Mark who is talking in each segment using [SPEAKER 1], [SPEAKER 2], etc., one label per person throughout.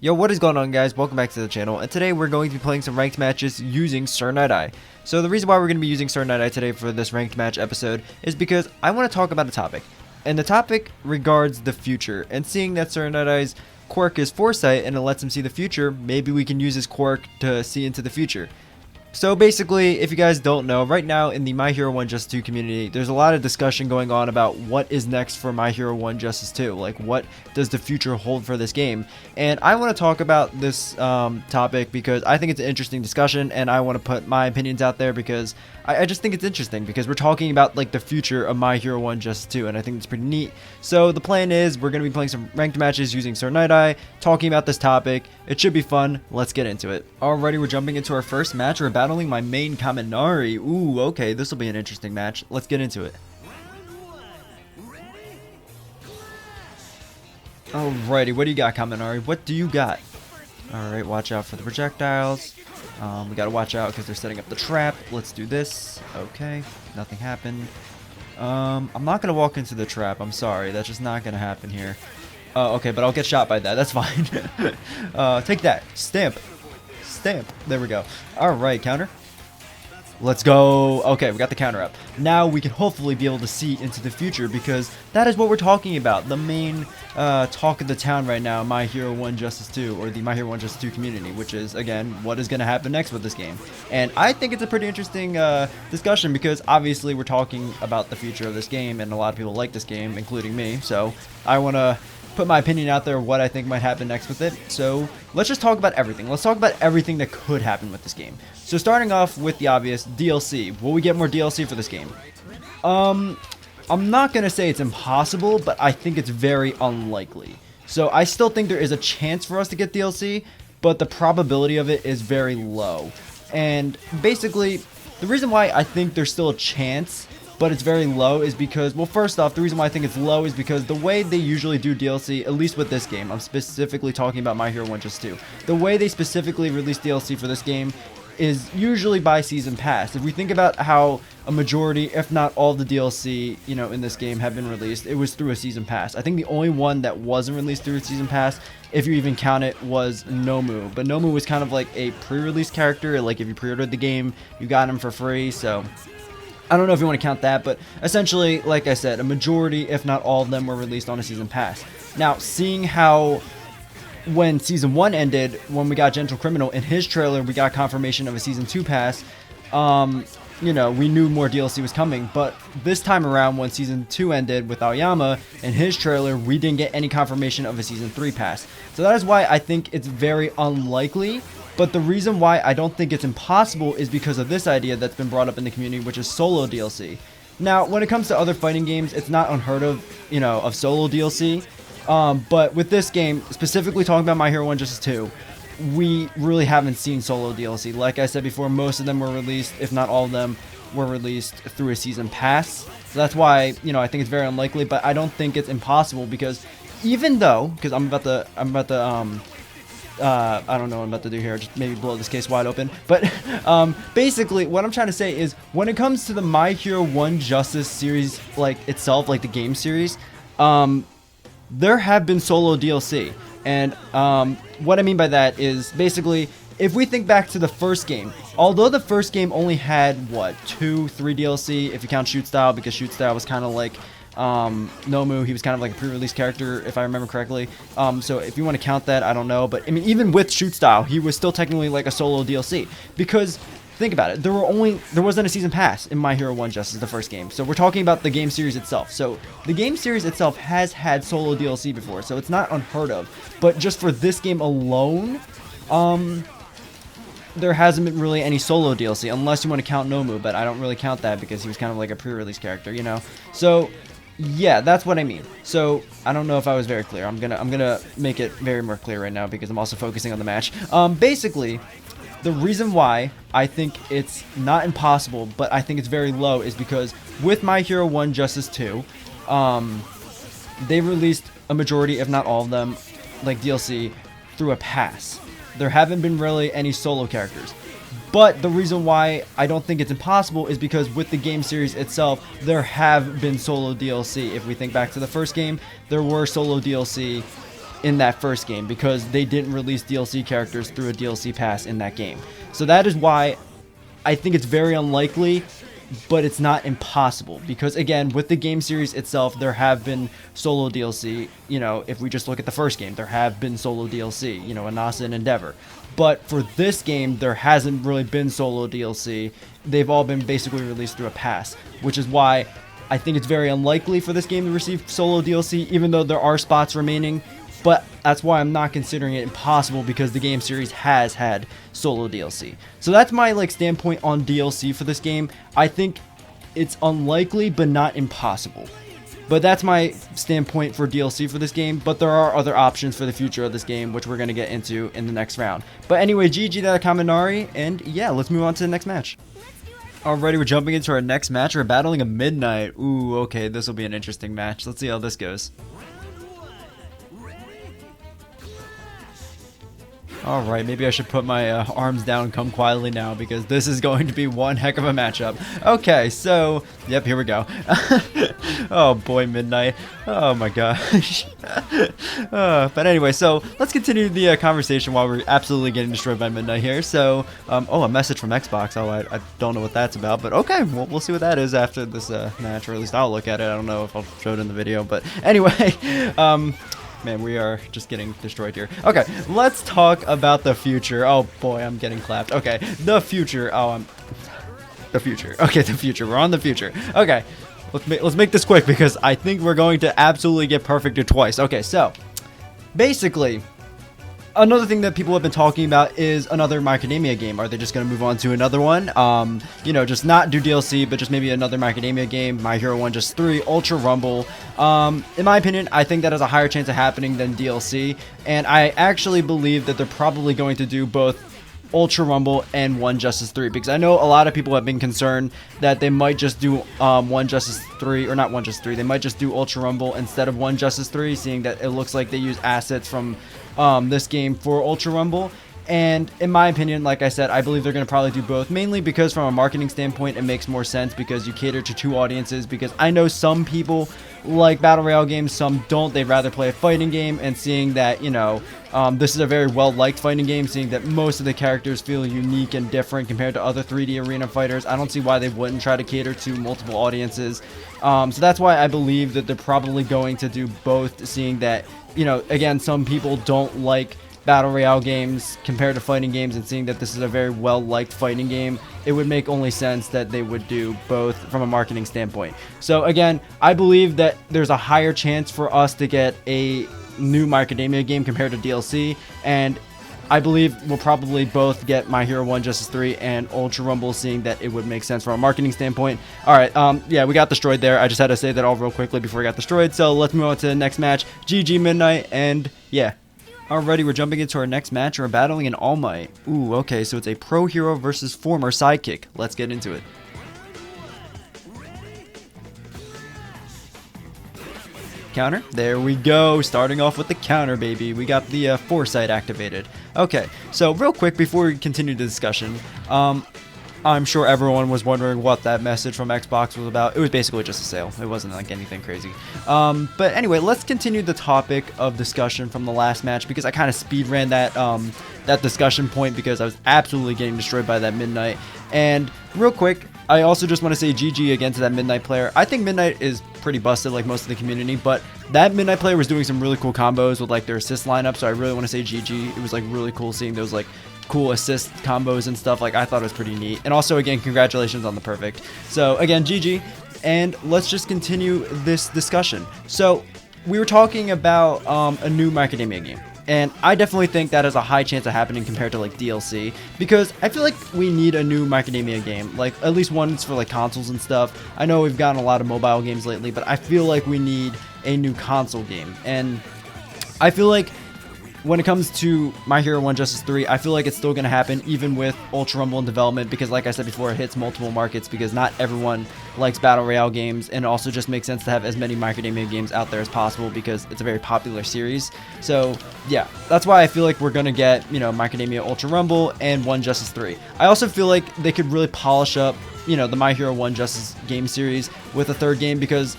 [SPEAKER 1] Yo, what is going on, guys? Welcome back to the channel, and today we're going to be playing some ranked matches using Sir Night-Eye. So the reason why we're going to be using Sir Night-Eye today for this ranked match episode is because I want to talk about a topic, and the topic regards the future. And seeing that Sir Night-Eye's quirk is foresight and it lets him see the future, maybe we can use his quirk to see into the future. So basically, if you guys don't know, right now in the My Hero 1 Justice 2 community, there's a lot of discussion going on about what is next for My Hero 1 Justice 2. Like, what does the future hold for this game? And I want to talk about this topic because I think it's an interesting discussion, and I want to put my opinions out there because I just think it's interesting because we're talking about like the future of My Hero 1 Justice 2, and I think it's pretty neat. So the plan is we're going to be playing some ranked matches using Sir Night-Eye, talking about this topic. It should be fun. Let's get into it. Alrighty, we're jumping into our first match. We're battling my main Kaminari. Ooh, okay, this will be an interesting match. Let's get into it. Alrighty, what do you got, Kaminari? What do you got? Alright, watch out for the projectiles. We gotta watch out because they're setting up the trap. Let's do this. Okay, nothing happened. I'm not gonna walk into the trap. I'm sorry, that's just not gonna happen here. Okay, but I'll get shot by that. That's fine. Take that. Stamp. Stamp. There we go. Alright, counter. Let's go. Okay, we got the counter up. Now we can hopefully be able to see into the future because that is what we're talking about. The main talk of the town right now, My Hero 1 Justice 2, or the My Hero 1 Justice 2 community, which is, again, what is going to happen next with this game. And I think it's a pretty interesting discussion because obviously we're talking about the future of this game, and a lot of people like this game, including me. So I want to put my opinion out there what I think might happen next with it. So let's just talk about everything. Let's talk about everything that could happen with this game. So starting off with the obvious, DLC. Will we get more DLC for this game? I'm not going to say it's impossible, but I think it's very unlikely. So I still think there is a chance for us to get DLC, but the probability of it is very low. And basically, the reason why I think there's still a chance but it's very low is because, well, first off, the reason why I think it's low is because the way they usually do DLC, at least with this game, I'm specifically talking about My Hero 1 Justice 2, the way they specifically release DLC for this game is usually by season pass. If we think about how a majority, if not all the DLC, you know, in this game have been released, it was through a season pass. I think the only one that wasn't released through a season pass, if you even count it, was Nomu. But Nomu was kind of like a pre-release character. Like if you pre-ordered the game, you got him for free, so I don't know if you want to count that, but essentially, like I said, a majority, if not all of them, were released on a season pass. Now, seeing how when Season 1 ended, when we got Gentle Criminal, in his trailer, we got confirmation of a Season 2 pass, you know, we knew more DLC was coming, but this time around, when Season 2 ended with Aoyama, in his trailer, we didn't get any confirmation of a Season 3 pass. So that is why I think it's very unlikely. But the reason why I don't think it's impossible is because of this idea that's been brought up in the community, which is solo DLC. Now, when it comes to other fighting games, it's not unheard of, you know, of solo DLC. But with this game, specifically talking about My Hero 1 Justice 2, we really haven't seen solo DLC. Like I said before, most of them were released, if not all of them, were released through a season pass. So that's why, you know, I think it's very unlikely, but I don't think it's impossible because even though, because I'm about to I don't know what I'm about to do here, just maybe blow this case wide open, but basically what I'm trying to say is when it comes to the My Hero 1 Justice series, like itself, like the game series, there have been solo DLC, and what I mean by that is basically if we think back to the first game, although the first game only had what, 2-3 DLC if you count Shoot Style, because Shoot Style was kind of like Nomu, he was kind of like a pre-release character if I remember correctly, so if you want to count that, I don't know, but I mean even with Shoot Style, he was still technically like a solo DLC, because think about it, there wasn't a season pass in My Hero 1 Justice, the first game, so we're talking about the game series itself. So the game series itself has had solo DLC before, so it's not unheard of, but just for this game alone, there hasn't been really any solo DLC unless you want to count Nomu, but I don't really count that because he was kind of like a pre-release character, you know. So yeah, that's what I mean. So I don't know if I was very clear. I'm gonna make it very more clear right now because I'm also focusing on the match. Basically, the reason why I think it's not impossible, but I think it's very low, is because with My Hero 1 Justice 2, they released a majority, if not all of them, like DLC through a pass. There haven't been really any solo characters. But the reason why I don't think it's impossible is because with the game series itself, there have been solo DLC. If we think back to the first game, there were solo DLC in that first game because they didn't release DLC characters through a DLC pass in that game. So that is why I think it's very unlikely, but it's not impossible, because again, with the game series itself, there have been solo DLC. You know, if we just look at the first game, there have been solo DLC, you know, Anasa and Endeavor. But for this game, there hasn't really been solo DLC. They've all been basically released through a pass, which is why I think it's very unlikely for this game to receive solo DLC, even though there are spots remaining. But that's why I'm not considering it impossible, because the game series has had solo DLC. So that's my standpoint on DLC for this game. I think it's unlikely, but not impossible. But that's my standpoint for DLC for this game. But there are other options for the future of this game, which we're going to get into in the next round. But anyway, GG to Kaminari, and yeah, let's move on to the next match. Alrighty, we're jumping into our next match. We're battling a Midnight. Ooh, okay, this will be an interesting match. Let's see how this goes. Alright, maybe I should put my arms down and come quietly now, because this is going to be one heck of a matchup. Okay, so, yep, here we go. Oh boy, Midnight. Oh my gosh. But anyway, so let's continue the conversation while we're absolutely getting destroyed by Midnight here. So, oh, a message from Xbox. Oh, I don't know what that's about, but okay, we'll see what that is after this match, or at least I'll look at it. I don't know if I'll show it in the video, but anyway, man, we are just getting destroyed here. Okay, let's talk about the future. Oh boy, I'm getting clapped. Okay, the future. Oh, the future. Okay, the future. We're on the future. Okay, let's make this quick, because I think we're going to absolutely get perfected twice. Okay, so basically, another thing that people have been talking about is another My Academia game. Are they just going to move on to another one? You know, just not do DLC, but just maybe another My Academia game. My Hero 1 Just 3, Ultra Rumble. In my opinion, I think that has a higher chance of happening than DLC. And I actually believe that they're probably going to do both Ultra Rumble and 1 Justice 3, because I know a lot of people have been concerned that they might just do 1 Justice 3, or not 1 Justice 3, they might just do Ultra Rumble instead of 1 Justice 3, seeing that it looks like they use assets from this game for Ultra Rumble. And in my opinion, like I said, I believe they're going to probably do both, mainly because from a marketing standpoint, it makes more sense, because you cater to two audiences. Because I know some people like Battle Royale games, some don't. They'd rather play a fighting game, and seeing that, you know, this is a very well-liked fighting game, seeing that most of the characters feel unique and different compared to other 3D arena fighters, I don't see why they wouldn't try to cater to multiple audiences. So that's why I believe that they're probably going to do both, seeing that, you know, again, some people don't like Battle Royale games compared to fighting games, and seeing that this is a very well-liked fighting game, it would make only sense that they would do both from a marketing standpoint. So again, I believe that there's a higher chance for us to get a new My Academia game compared to DLC, and I believe we'll probably both get My Hero 1 Justice 3 and Ultra Rumble, seeing that it would make sense from a marketing standpoint. Alright, yeah, we got destroyed there. I just had to say that all real quickly before we got destroyed, so let's move on to the next match. GG Midnight, and yeah. Alrighty, we're jumping into our next match. We're battling an All Might. Ooh, okay, so it's a pro hero versus former sidekick. Let's get into it. Counter. There we go. Starting off with the counter, baby. We got the foresight activated. Okay, so real quick before we continue the discussion, I'm sure everyone was wondering what that message from Xbox was about. It was basically just a sale. It wasn't like anything crazy. But anyway, let's continue the topic of discussion from the last match, because I kind of speed ran that that discussion point, because I was absolutely getting destroyed by that Midnight. And real quick, I also just want to say GG again to that Midnight player. I think Midnight is pretty busted like most of the community, but that Midnight player was doing some really cool combos with like their assist lineup, so I really want to say GG. It was like really cool seeing those like cool assist combos and stuff. Like, I thought it was pretty neat. And also, again, congratulations on the perfect. So again, GG, and let's just continue this discussion. So we were talking about a new My Academia game, and I definitely think that has a high chance of happening compared to like DLC, because I feel like we need a new My Academia game, like at least one for like consoles and stuff. I know we've gotten a lot of mobile games lately, but I feel like we need a new console game. And I feel like when it comes to My Hero 1 Justice 3, I feel like it's still going to happen even with Ultra Rumble in development, because like I said before, it hits multiple markets, because not everyone likes Battle Royale games, and it also just makes sense to have as many My Academia games out there as possible, because it's a very popular series. So yeah, that's why I feel like we're going to get, you know, My Academia Ultra Rumble and 1 Justice 3. I also feel like they could really polish up, you know, the My Hero 1 Justice game series with a third game, because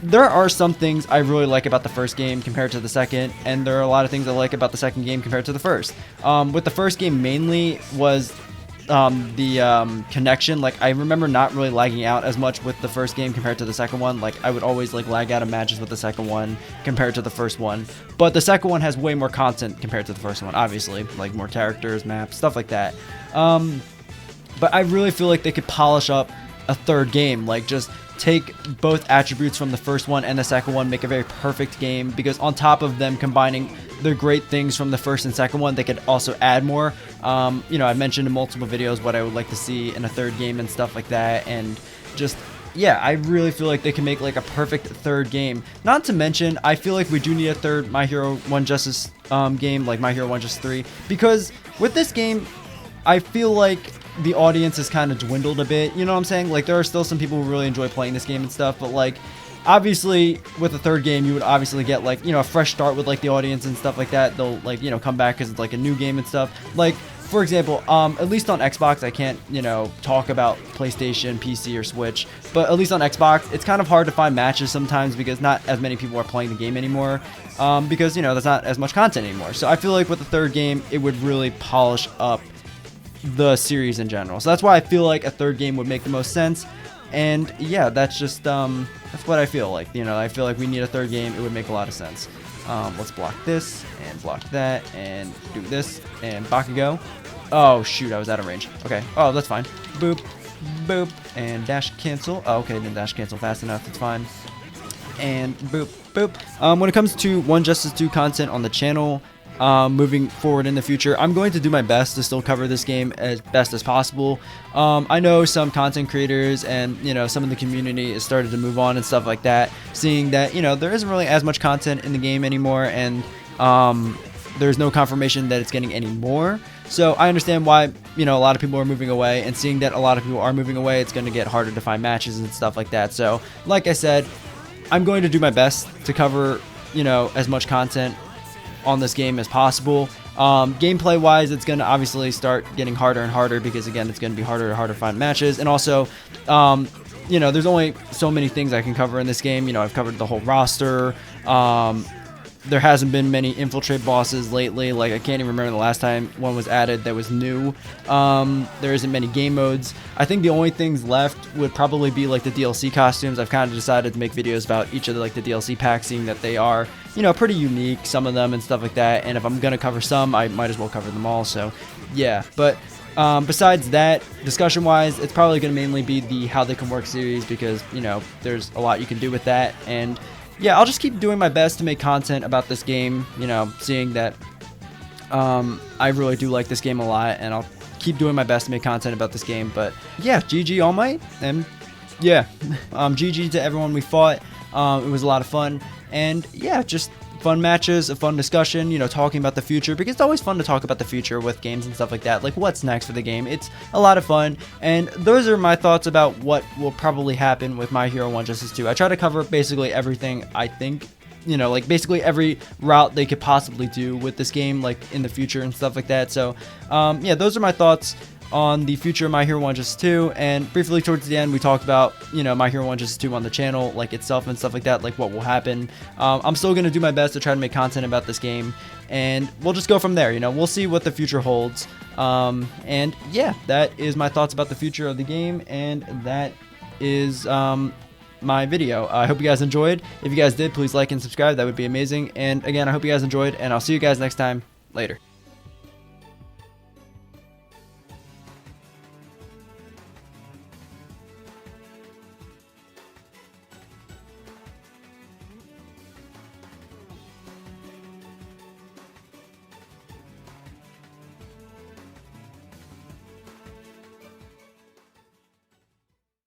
[SPEAKER 1] there are some things I really like about the first game compared to the second, and there are a lot of things I like about the second game compared to the first. With the first game mainly was the connection. Like, I remember not really lagging out as much with the first game compared to the second one. Like, I would always like lag out of matches with the second one compared to the first one. But the second one has way more content compared to the first one, obviously, like more characters, maps, stuff like that. But I really feel like they could polish up a third game, like just take both attributes from the first one and the second one, make a very perfect game, because on top of them combining the great things from the first and second one, they could also add more. You know, I've mentioned in multiple videos what I would like to see in a third game and stuff like that, and just, yeah, I really feel like they can make like a perfect third game. Not to mention, I feel like we do need a third My Hero 1 Justice game, like My Hero 1 Justice 3, because with this game, I feel like the audience has kind of dwindled a bit, you know what I'm saying? Like, there are still some people who really enjoy playing this game and stuff, but like, obviously with the third game you would obviously get like, you know, a fresh start with like the audience and stuff like that. They'll like, you know, come back because it's like a new game and stuff. Like, for example, at least on Xbox, I can't, you know, talk about PlayStation, PC, or Switch, but at least on Xbox, it's kind of hard to find matches sometimes because not as many people are playing the game anymore, because, you know, there's not as much content anymore. So I feel like with the third game, it would really polish up the series in general. So that's why I feel like a third game would make the most sense. And yeah, that's just that's what I feel like. You know, I feel like we need a third game. It would make a lot of sense. Let's block this and block that and do this and Bakugo. Oh shoot, I was out of range. Okay. Oh, that's fine. Boop, boop, and dash cancel. Oh, okay, didn't dash cancel fast enough. It's fine. And boop, boop. When it comes to 1 Justice 2 content on the channel, moving forward in the future, I'm going to do my best to still cover this game as best as possible. I know some content creators and, you know, some of the community has started to move on and stuff like that, seeing that, you know, there isn't really as much content in the game anymore, and there's no confirmation that it's getting any more. So I understand why, you know, a lot of people are moving away, and seeing that a lot of people are moving away, it's going to get harder to find matches and stuff like that. So like I said, I'm going to do my best to cover, you know, as much content on this game as possible. Gameplay wise, it's going to obviously start getting harder and harder, because again, it's going to be harder and harder to find matches. And also, you know, there's only so many things I can cover in this game. You know, I've covered the whole roster. There hasn't been many infiltrate bosses lately. Like, I can't even remember the last time one was added that was new. There isn't many game modes. I think the only things left would probably be like the DLC costumes. I've kind of decided to make videos about each of the, like, the DLC packs, seeing that they are, you know, pretty unique, some of them and stuff like that. And if I'm gonna cover some, I might as well cover them all. So yeah, but besides that, discussion wise, it's probably gonna mainly be the how they can work series, because, you know, there's a lot you can do with that. And yeah, I'll just keep doing my best to make content about this game, you know, seeing that I really do like this game a lot, and I'll keep doing my best to make content about this game. But yeah, GG All Might, and yeah, GG to everyone we fought. It was a lot of fun, and yeah, just fun matches, a fun discussion, you know, talking about the future, because it's always fun to talk about the future with games and stuff like that, like what's next for the game. It's a lot of fun, and those are my thoughts about what will probably happen with My Hero 1 Justice 2. I try to cover basically everything, I think, you know, like basically every route they could possibly do with this game, like in the future and stuff like that. So yeah, those are my thoughts on the future of My Hero 1 Justice 2, and briefly towards the end we talked about, you know, My Hero 1 Justice 2 on the channel, like itself and stuff like that, like what will happen. I'm still going to do my best to try to make content about this game, and we'll just go from there. You know, we'll see what the future holds. And yeah, that is my thoughts about the future of the game, and that is my video. I hope you guys enjoyed. If you guys did, please like and subscribe. That would be amazing. And again, I hope you guys enjoyed, and I'll see you guys next time. Later.